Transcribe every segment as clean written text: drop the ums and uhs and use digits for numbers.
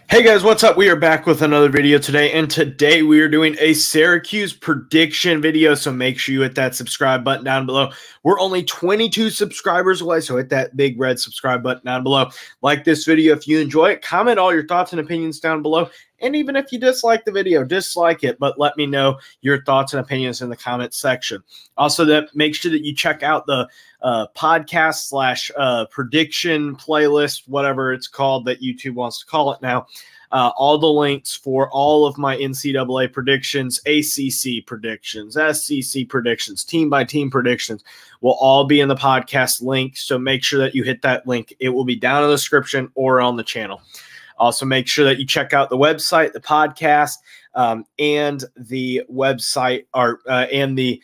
Hey guys, what's up? We are back with another video today, and today we are doing a Syracuse prediction video, so make sure you hit that subscribe button down below. We're only 22 subscribers away, so hit that big red subscribe button down below. Like this video if you enjoy it, comment all your thoughts and opinions down below, and even if you dislike the video, dislike it, but let me know your thoughts and opinions in the comments section. Also, make sure that you check out the podcast / prediction playlist, whatever it's called that YouTube wants to call it now. All the links for all of my NCAA predictions, ACC predictions, SEC predictions, team-by-team predictions will all be in the podcast link, so make sure that you hit that link. It will be down in the description or on the channel. Also, make sure that you check out the website, the podcast, and the website and the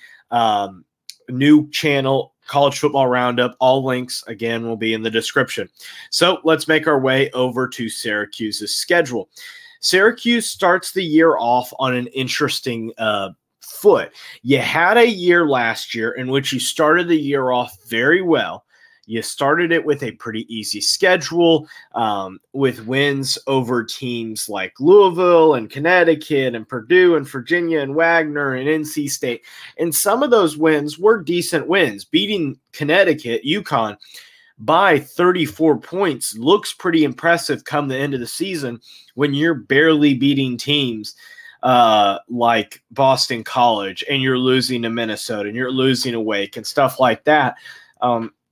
new channel, College Football Roundup. All links, again, will be in the description. So let's make our way over to Syracuse's schedule. Syracuse starts the year off on an interesting foot. You had a year last year in which you started the year off very well. You started it with a pretty easy schedule with wins over teams like Louisville and Connecticut and Purdue and Virginia and Wagner and NC State. And some of those wins were decent wins. Beating Connecticut, UConn, by 34 points looks pretty impressive come the end of the season when you're barely beating teams like Boston College and you're losing to Minnesota and you're losing to Wake and stuff like that.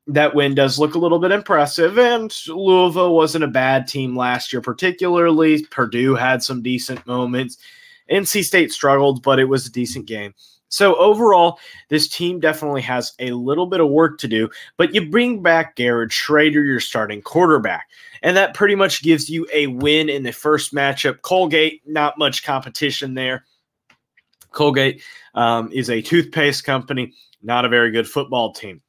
That win does look a little bit impressive, and Louisville wasn't a bad team last year particularly. Purdue had some decent moments. NC State struggled, but it was a decent game. So overall, this team definitely has a little bit of work to do, but you bring back Garrett Schrader, your starting quarterback, and that pretty much gives you a win in the first matchup. Colgate, not much competition there. Colgate is a toothpaste company, not a very good football team.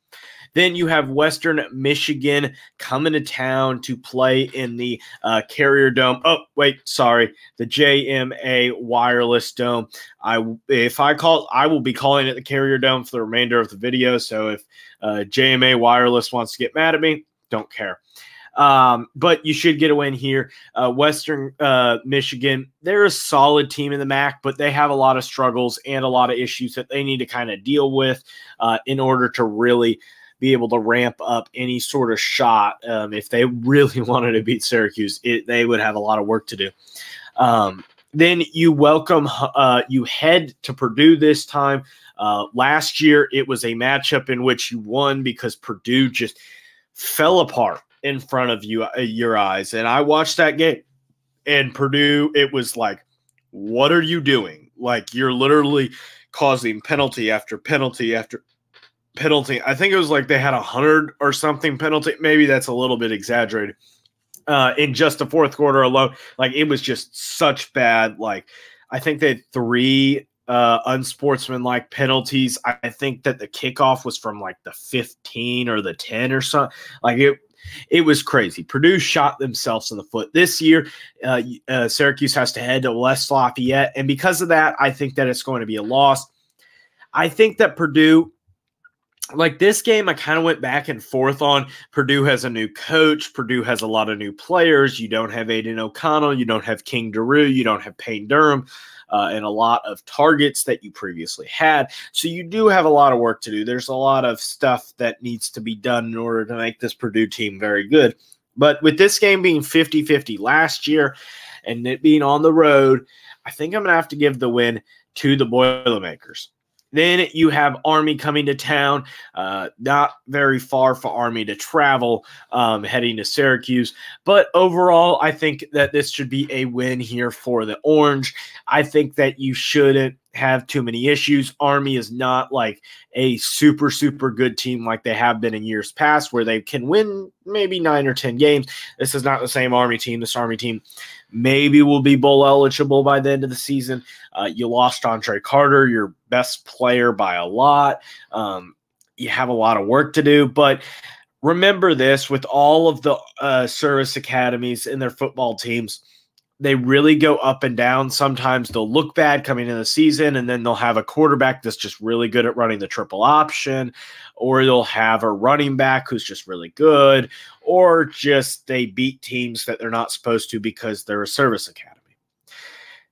Then you have Western Michigan coming to town to play in the Carrier Dome. Oh, wait, sorry, the JMA Wireless Dome. I will be calling it the Carrier Dome for the remainder of the video. So if JMA Wireless wants to get mad at me, don't care. But you should get a win here. Western Michigan, they're a solid team in the MAC, but they have a lot of struggles and a lot of issues that they need to kind of deal with in order to really be able to ramp up any sort of shot. If they really wanted to beat Syracuse, they would have a lot of work to do. Then you head to Purdue this time. Last year, it was a matchup in which you won because Purdue just fell apart in front of your eyes. And I watched that game, and Purdue, it was like, what are you doing? Like, you're literally causing penalty after penalty after penalty. I think it was like they had 100 or something penalty. Maybe that's a little bit exaggerated. In just the fourth quarter alone, like it was just such bad. Like I think they had 3 unsportsmanlike penalties. I think that the kickoff was from like the 15 or the 10 or something. Like it was crazy. Purdue shot themselves in the foot. This year, Syracuse has to head to West Lafayette, and because of that, I think that it's going to be a loss. I think that Purdue, like this game, I kind of went back and forth on. Purdue has a new coach. Purdue has a lot of new players. You don't have Aiden O'Connell. You don't have King Daru. You don't have Payne Durham and a lot of targets that you previously had. So you do have a lot of work to do. There's a lot of stuff that needs to be done in order to make this Purdue team very good. But with this game being 50-50 last year and it being on the road, I think I'm going to have to give the win to the Boilermakers. Then you have Army coming to town, not very far for Army to travel, heading to Syracuse. But overall, I think that this should be a win here for the Orange. I think that you shouldn't have too many issues. Army is not like a super, super good team like they have been in years past where they can win maybe 9 or 10 games. This is not the same Army team. This Army team maybe will be bowl eligible by the end of the season. You lost Andre Carter, your best player, by a lot. You have a lot of work to do, but remember this, with all of the service academies and their football teams, they really go up and down. Sometimes they'll look bad coming into the season, and then they'll have a quarterback that's just really good at running the triple option, or they'll have a running back who's just really good, or just they beat teams that they're not supposed to because they're a service academy.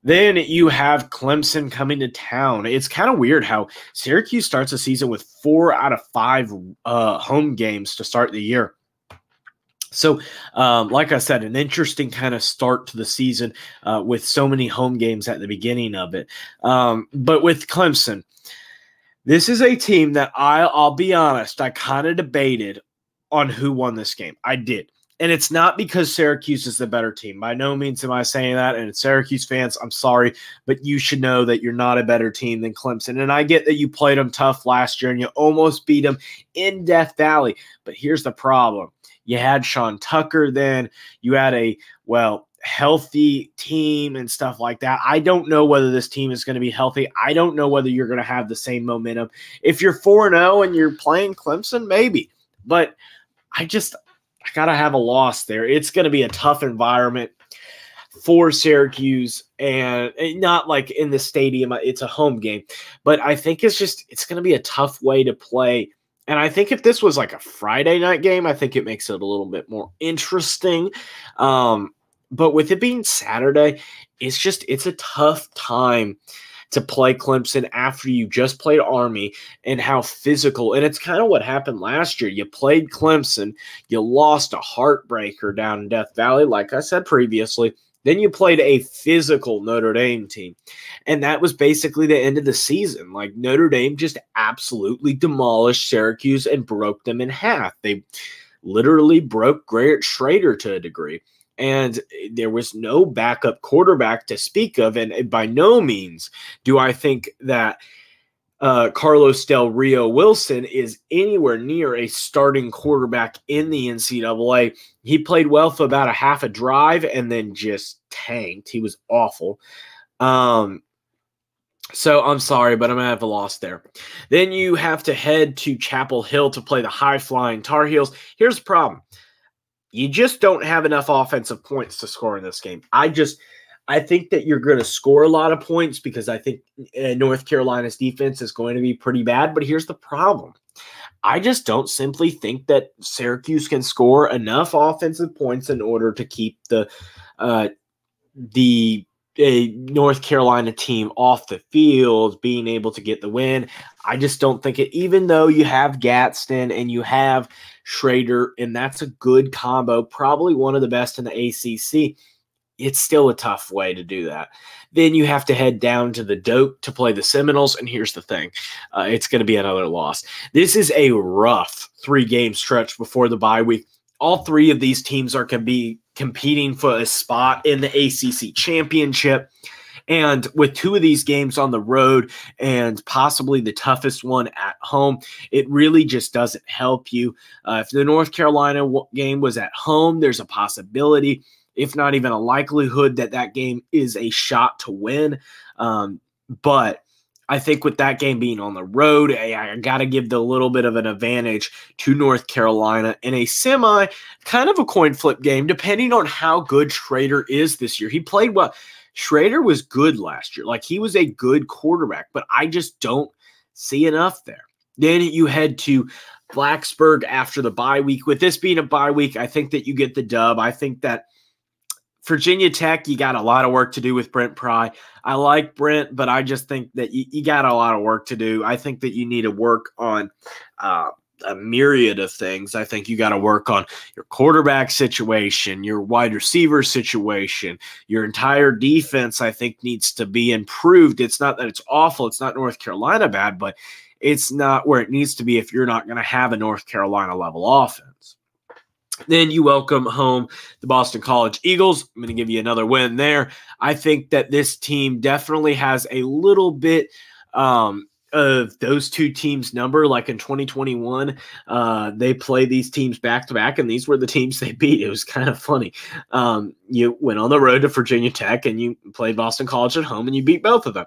Then you have Clemson coming to town. It's kind of weird how Syracuse starts the season with 4 out of 5 home games to start the year. So, like I said, an interesting kind of start to the season with so many home games at the beginning of it. But with Clemson, this is a team that I'll be honest, I kind of debated on who won this game. I did. And it's not because Syracuse is the better team. By no means am I saying that. And Syracuse fans, I'm sorry, but you should know that you're not a better team than Clemson. And I get that you played them tough last year and you almost beat them in Death Valley. But here's the problem. You had Sean Tucker then. You had a, healthy team and stuff like that. I don't know whether this team is going to be healthy. I don't know whether you're going to have the same momentum. If you're 4-0 and you're playing Clemson, maybe. But I got to have a loss there. It's going to be a tough environment for Syracuse, and not like in the stadium. It's a home game. But I think it's going to be a tough way to play. And I think if this was like a Friday night game, I think it makes it a little bit more interesting. But with it being Saturday, it's a tough time to play Clemson after you just played Army and how physical. And it's kind of what happened last year. You played Clemson. You lost a heartbreaker down in Death Valley, like I said previously. Then you played a physical Notre Dame team. And that was basically the end of the season. Like, Notre Dame just absolutely demolished Syracuse and broke them in half. They literally broke Garrett Schrader to a degree. And there was no backup quarterback to speak of. And by no means do I think that Carlos Del Rio Wilson is anywhere near a starting quarterback in the NCAA. He played well for about a half a drive and then just tanked. He was awful. So I'm sorry, but I'm going to have a loss there. Then you have to head to Chapel Hill to play the high-flying Tar Heels. Here's the problem. You just don't have enough offensive points to score in this game. I think that you're going to score a lot of points because I think North Carolina's defense is going to be pretty bad. But here's the problem. I just don't simply think that Syracuse can score enough offensive points in order to keep the North Carolina team off the field, being able to get the win. I just don't think it, even though you have Gadsden and you have Schrader, and that's a good combo, probably one of the best in the ACC, it's still a tough way to do that. Then you have to head down to the Doak to play the Seminoles, and here's the thing. It's going to be another loss. This is a rough 3-game stretch before the bye week. All 3 of these teams are going to be competing for a spot in the ACC championship. And with 2 of these games on the road and possibly the toughest one at home, it really just doesn't help you. If the North Carolina game was at home, there's a possibility, if not even a likelihood, that game is a shot to win. But I think with that game being on the road, I got to give the little bit of an advantage to North Carolina in a semi, kind of a coin flip game, depending on how good Schrader is this year. He played well. Schrader was good last year. Like, he was a good quarterback, but I just don't see enough there. Then you head to Blacksburg after the bye week. With this being a bye week, I think that you get the dub. I think that Virginia Tech, you got a lot of work to do with Brent Pry. I like Brent, but I just think that you got a lot of work to do. I think that you need to work on a myriad of things. I think you got to work on your quarterback situation, your wide receiver situation, your entire defense, I think, needs to be improved. It's not that it's awful. It's not North Carolina bad, but it's not where it needs to be if you're not going to have a North Carolina level offense. Then you welcome home the Boston College Eagles. I'm going to give you another win there. I think that this team definitely has a little bit of those 2 teams' number. Like in 2021, they play these teams back-to-back, and these were the teams they beat. It was kind of funny. You went on the road to Virginia Tech, and you played Boston College at home, and you beat both of them.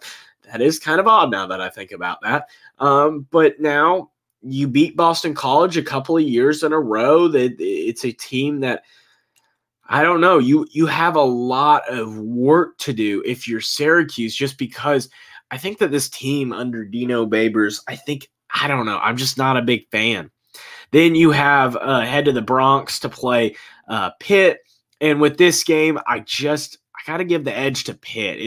That is kind of odd now that I think about that. But now you beat Boston College a couple of years in a row. It's a team that I don't know. You have a lot of work to do if you're Syracuse, just because I think that this team under Dino Babers, I don't know. I'm just not a big fan. Then you have head to the Bronx to play Pitt, and with this game, I got to give the edge to Pitt.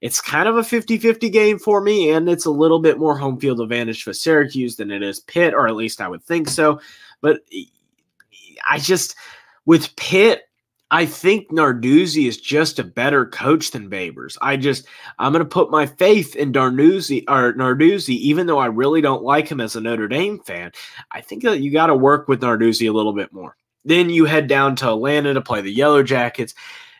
It's kind of a 50-50 game for me, and it's a little bit more home field advantage for Syracuse than it is Pitt, or at least I would think so. But with Pitt, I think Narduzzi is just a better coach than Babers. I'm going to put my faith in Narduzzi, even though I really don't like him as a Notre Dame fan. I think that you got to work with Narduzzi a little bit more. Then you head down to Atlanta to play the Yellow Jackets.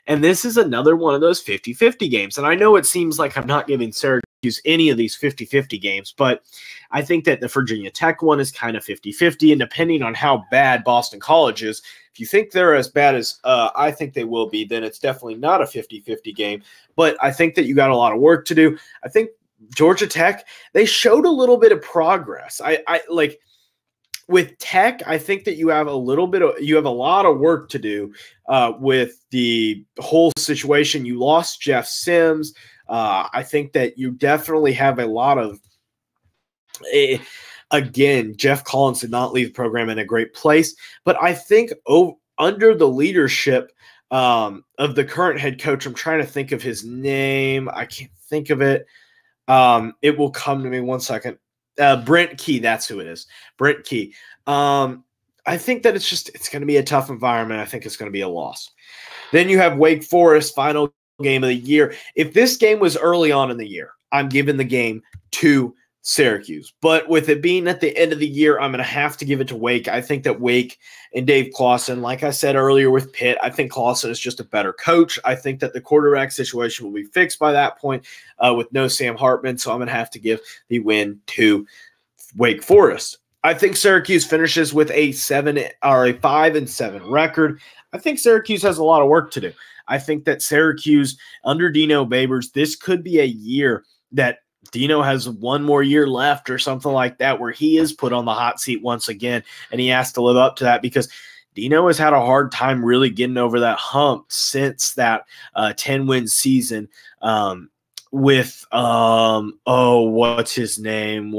And this is another one of those 50-50 games. And I know it seems like I'm not giving Syracuse any of these 50-50 games, but I think that the Virginia Tech one is kind of 50-50. And depending on how bad Boston College is, if you think they're as bad as I think they will be, then it's definitely not a 50-50 game. But I think that you got a lot of work to do. I think Georgia Tech, they showed a little bit of progress. I like with Tech, I think that you have a lot of work to do with the whole situation. You lost Jeff Sims. I think that you definitely have a lot of again, Jeff Collins did not leave the program in a great place, but I think under the leadership of the current head coach, I'm trying to think of his name. I can't think of it. It will come to me one second. Brent Key, that's who it is. Brent Key. I think that it's going to be a tough environment. I think it's going to be a loss. Then you have Wake Forest, final game of the year. If this game was early on in the year, I'm giving the game to Syracuse. But with it being at the end of the year, I'm going to have to give it to Wake. I think that Wake and Dave Clawson, like I said earlier with Pitt, I think Clawson is just a better coach. I think that the quarterback situation will be fixed by that point with no Sam Hartman. So I'm going to have to give the win to Wake Forest. I think Syracuse finishes with a 5-7 record. I think Syracuse has a lot of work to do. I think that Syracuse under Dino Babers, this could be a year that Dino has one more year left or something like that, where he is put on the hot seat once again, and he has to live up to that, because Dino has had a hard time really getting over that hump since that 10-win season with what's his name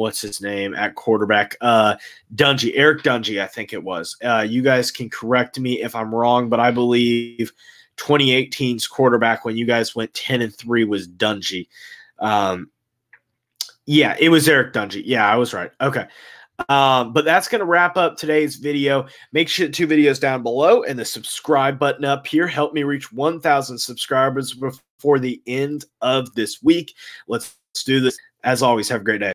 at quarterback, Dungy, Eric Dungy, I think it was. You guys can correct me if I'm wrong, but I believe 2018's quarterback when you guys went 10-3 was Dungy. Yeah, it was Eric Dungy. Yeah, I was right. Okay. But that's going to wrap up today's video. Make sure 2 videos down below and the subscribe button up here. Help me reach 1,000 subscribers before the end of this week. Let's do this. As always, have a great day.